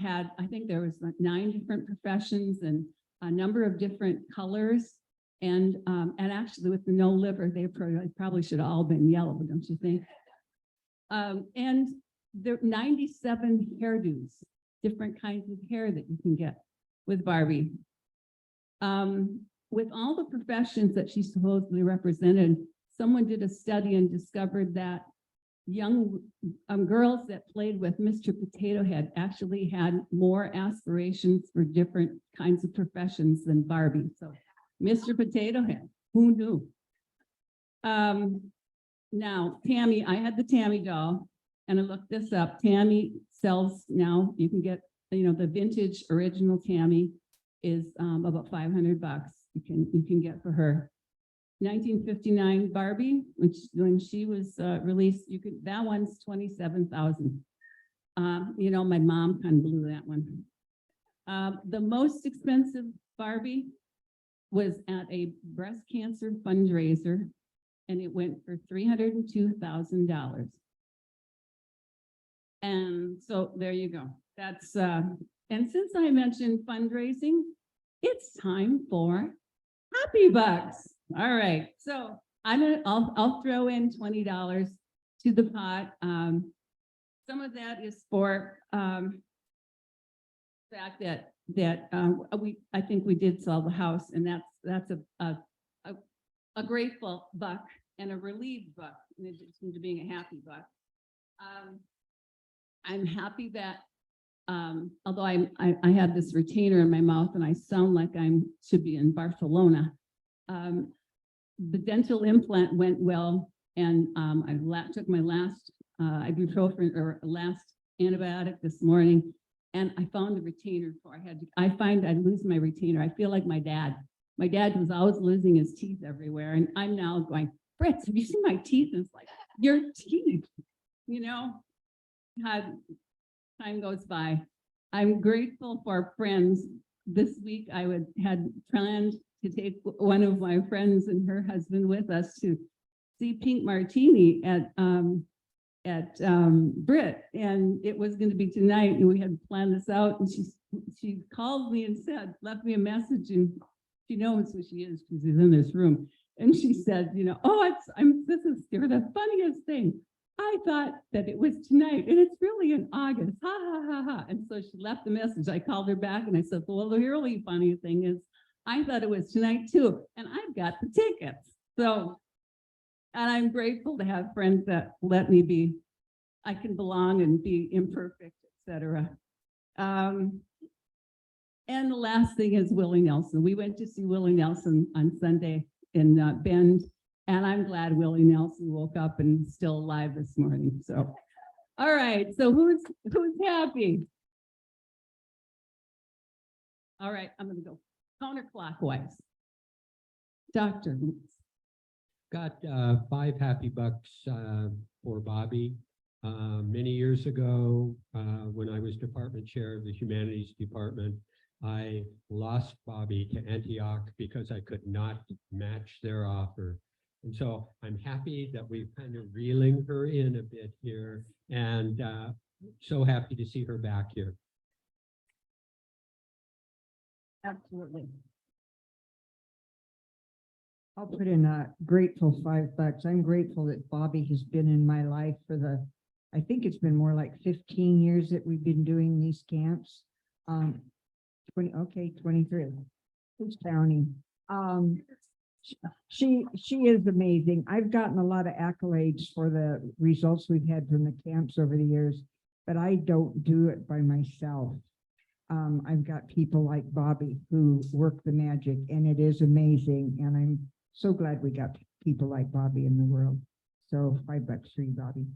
had, I think there was like 9 different professions and a number of different colors. And actually with the no liver, they probably should have all been yellow, don't you think? And there are 97 hairdos, different kinds of hair that you can get with Barbie. With all the professions that she supposedly represented, someone did a study and discovered that young girls that played with Mr. Potato Head actually had more aspirations for different kinds of professions than Barbie. So Mr. Potato Head, who knew? Now, Tammy, I had the Tammy doll and I looked this up. Tammy sells now, you can get, the vintage original Tammy is about $500 you can get for her. 1959 Barbie, when she was released, that one's 27,000. My mom kind of blew that one. The most expensive Barbie was at a breast cancer fundraiser, and it went for $302,000. And so there you go. That's and since I mentioned fundraising, it's time for Happy Bucks. All right, so I'll throw in $20 to the pot. Some of that is for fact that I think we did sell the house, and that's a grateful buck and a relieved buck in addition to being a happy buck. I'm happy that although I have this retainer in my mouth and I sound like should be in Barcelona. The dental implant went well, and I took my last ibuprofen or last antibiotic this morning, and I found the retainer before I find I lose my retainer. I feel like my dad. My dad was always losing his teeth everywhere, and I'm now going, Fritz, have you seen my teeth? And it's like, your teeth, how time goes by. I'm grateful for friends. This week I had planned to take one of my friends and her husband with us to see Pink Martini at Brit, and it was going to be tonight, and we had planned this out, and she called me and left me a message, and she knows who she is because she's in this room, and she said, this is the funniest thing. I thought that it was tonight, and it's really in August. Ha ha ha ha. And so she left the message. I called her back and I said, well, the really funny thing is I thought it was tonight too, and I've got the tickets. So, and I'm grateful to have friends that let me I can belong and be imperfect, etc. And the last thing is Willie Nelson. We went to see Willie Nelson on Sunday in Bend. And I'm glad Willie Nelson woke up and still alive this morning. So, all right. So who's happy? All right, I'm going to go counterclockwise. Dr. Got 5 happy bucks for Bobbi. Many years ago, when I was department chair of the humanities department, I lost Bobbi to Antioch because I could not match their offer. And so I'm happy that we're kind of reeling her in a bit here, and so happy to see her back here. Absolutely. I'll put in a grateful $5. I'm grateful that Bobbi has been in my life for I think it's been more like 15 years that we've been doing these camps. 23. Who's counting? She is amazing. I've gotten a lot of accolades for the results we've had from the camps over the years, but I don't do it by myself. I've got people like Bobbi who work the magic, and it is amazing. And I'm so glad we got people like Bobbi in the world. So $5 for you, Bobbi.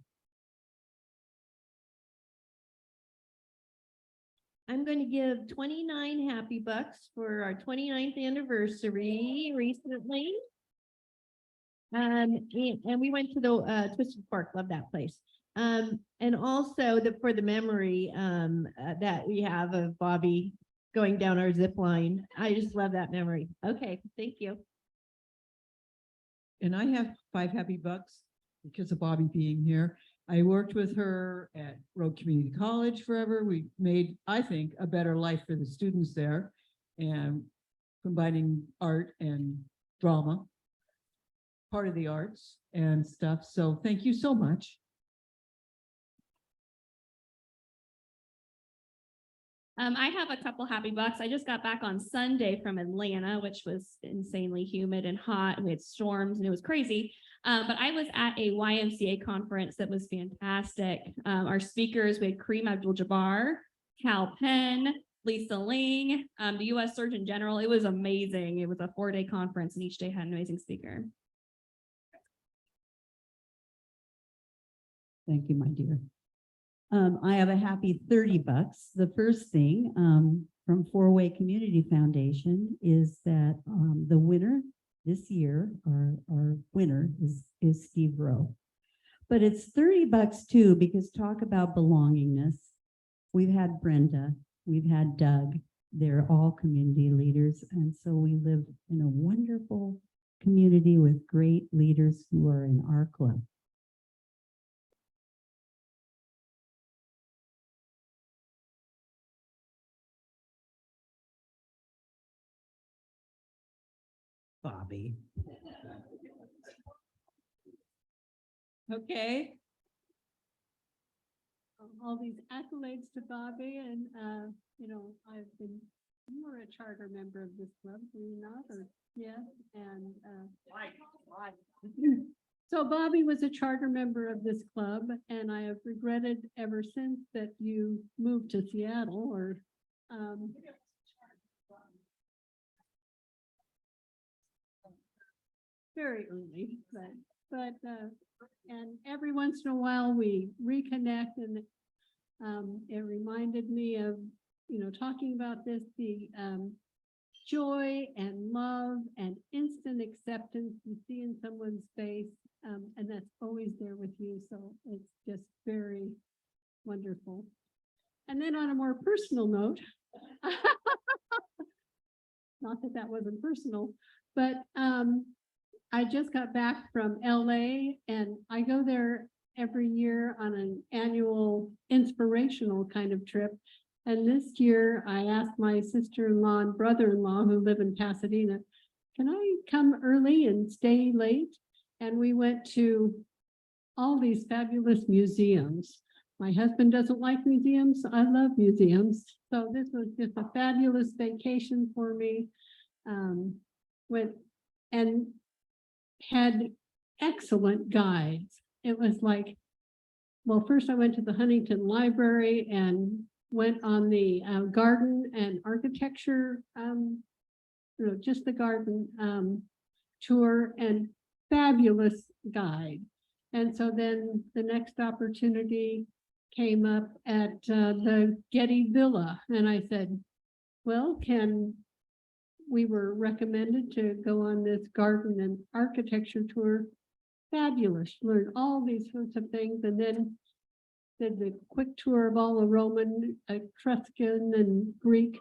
I'm going to give 29 happy bucks for our 29th anniversary recently. And we went to the Twisted Fork, love that place. And also for the memory that we have of Bobbi going down our zip line. I just love that memory. Okay, thank you. And I have 5 happy bucks because of Bobbi being here. I worked with her at Rogue Community College forever. We made, I think, a better life for the students there, and combining art and drama, part of the arts and stuff. So thank you so much. I have a couple happy bucks. I just got back on Sunday from Atlanta, which was insanely humid and hot. And we had storms and it was crazy. But I was at a YMCA conference that was fantastic. Our speakers, we had Kareem Abdul-Jabbar, Cal Penn, Lisa Ling, the U.S. Surgeon General. It was amazing. It was a 4-day conference and each day had an amazing speaker. Thank you, my dear. I have a happy 30 bucks. The first thing from Four-Way Community Foundation is that the winner this year, our winner is Steve Rowe. But it's 30 bucks too, because talk about belongingness. We've had Brenda, we've had Doug. They're all community leaders. And so we live in a wonderful community with great leaders who are in our club. Bobbi. Okay. All these accolades to Bobbi and, you were a charter member of this club, were you not? Or, yes, and, so Bobbi was a charter member of this club and I have regretted ever since that you moved to Seattle or, very early, and every once in a while we reconnect and it reminded me of, talking about this, the joy and love and instant acceptance you see in someone's face, and that's always there with you. So it's just very wonderful. And then on a more personal note, not that that wasn't personal, but I just got back from LA and I go there every year on an annual inspirational kind of trip. And this year I asked my sister-in-law and brother-in-law who live in Pasadena, can I come early and stay late? And we went to all these fabulous museums. My husband doesn't like museums. I love museums. So this was just a fabulous vacation for me. And had excellent guides. It was like, well, first I went to the Huntington Library and went on the garden and architecture, just the garden tour, and fabulous guide. And so then the next opportunity came up at the Getty Villa. And I said, well, we were recommended to go on this garden and architecture tour. Fabulous, learned all these sorts of things, and then did the quick tour of all the Roman, Etruscan and Greek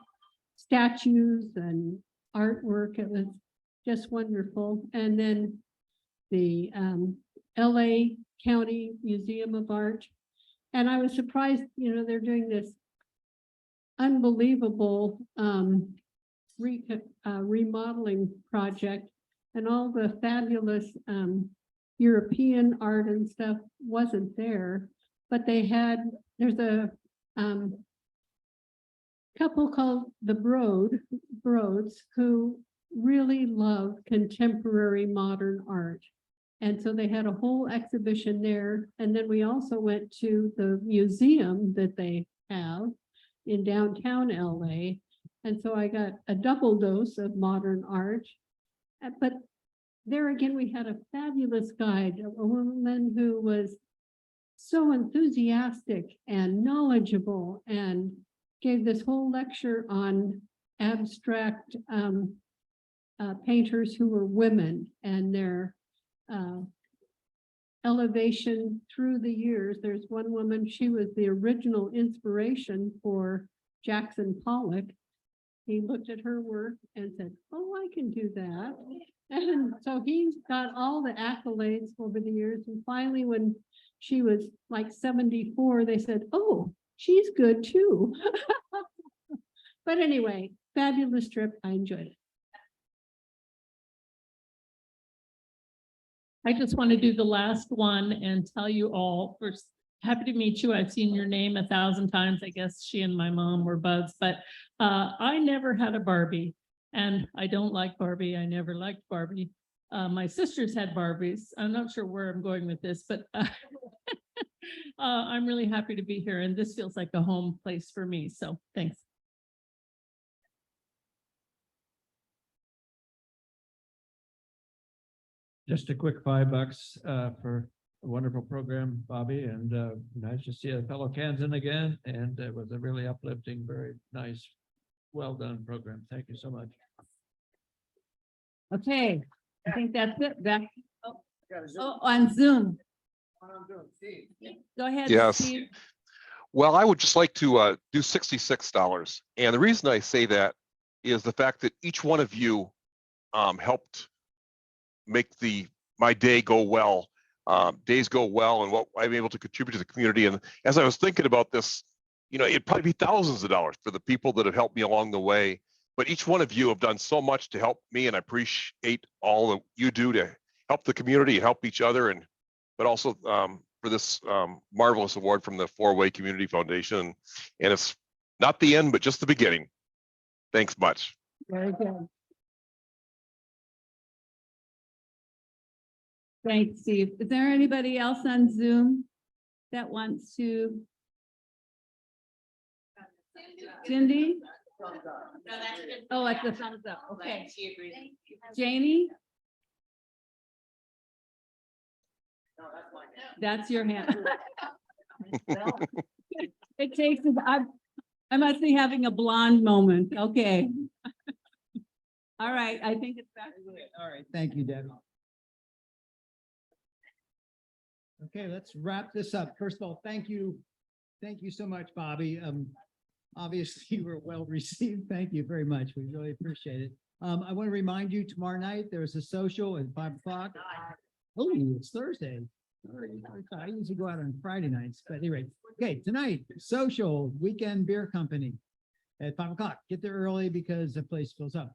statues and artwork. It was just wonderful. And then the LA County Museum of Art. And I was surprised, they're doing this unbelievable remodeling project, and all the fabulous European art and stuff wasn't there, but there's a couple called the Broads who really love contemporary modern art. And so they had a whole exhibition there. And then we also went to the museum that they have in downtown LA. And so I got a double dose of modern art. But there again, we had a fabulous guide, a woman who was so enthusiastic and knowledgeable and gave this whole lecture on abstract painters who were women and their elevation through the years. There's one woman, she was the original inspiration for Jackson Pollock. He looked at her work and said, oh, I can do that. And so he's got all the accolades over the years. And finally, when she was like 74, they said, oh, she's good too. But anyway, fabulous trip. I enjoyed it. I just want to do the last one and tell you all, first, happy to meet you. I've seen your name 1,000 times. I guess she and my mom were buds, but I never had a Barbie, and I don't like Barbie. I never liked Barbie. My sisters had Barbies. I'm not sure where I'm going with this, but I'm really happy to be here, and this feels like a home place for me. So thanks. Just a quick $5 for a wonderful program, Bobby, and nice to see a fellow Kansan again. And it was a really uplifting, very nice, well done program. Thank you so much. Okay, I think that's it. Back. Oh, on Zoom. Go ahead. Yes. Steve. Well, I would just like to do $66. And the reason I say that is the fact that each one of you helped make my day go well, days go well, and what I'm able to contribute to the community. And as I was thinking about this, it'd probably be thousands of dollars for the people that have helped me along the way. But each one of you have done so much to help me, and I appreciate all that you do to help the community and help each other, but also for this marvelous award from the Four-Way Community Foundation. And it's not the end, but just the beginning. Thanks much. Very good. Thanks, Steve. Is there anybody else on Zoom that wants to? Cindy? Oh, it's the thumbs up. Okay. Jamie? That's your hand. It takes, I must be having a blonde moment. Okay. All right, I think it's back. All right, thank you, Debbie. Okay, let's wrap this up. First of all, thank you. Thank you so much, Bobby. Obviously, you were well received. Thank you very much. We really appreciate it. I want to remind you, tomorrow night, there's a social at 5 o'clock. Oh, it's Thursday. I usually go out on Friday nights, but anyway, okay, tonight, social weekend beer company at 5 o'clock. Get there early because the place fills up.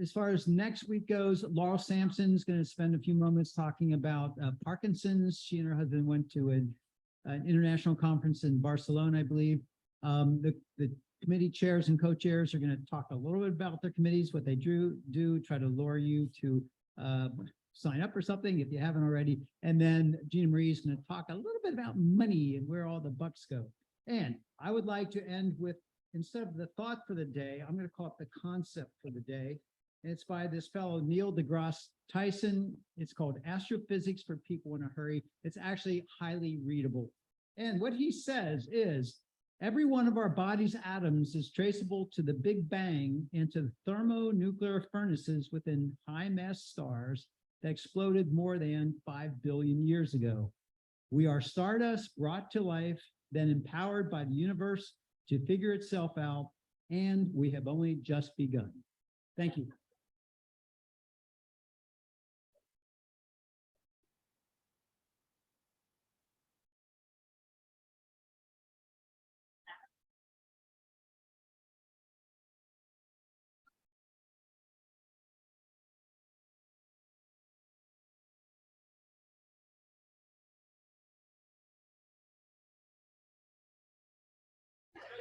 As far as next week goes, Laurel Sampson's going to spend a few moments talking about Parkinson's. She and her husband went to an international conference in Barcelona, I believe. The committee chairs and co-chairs are going to talk a little bit about their committees, what they do, try to lure you to sign up for something if you haven't already. And then Gina Marie is going to talk a little bit about money and where all the bucks go. And I would like to end with, instead of the thought for the day, I'm going to call it the concept for the day. And it's by this fellow, Neil deGrasse Tyson. It's called Astrophysics for People in a Hurry. It's actually highly readable. And what he says is, every one of our body's atoms is traceable to the Big Bang and to the thermonuclear furnaces within high-mass stars that exploded more than 5 billion years ago. We are stardust brought to life, then empowered by the universe to figure itself out, and we have only just begun. Thank you.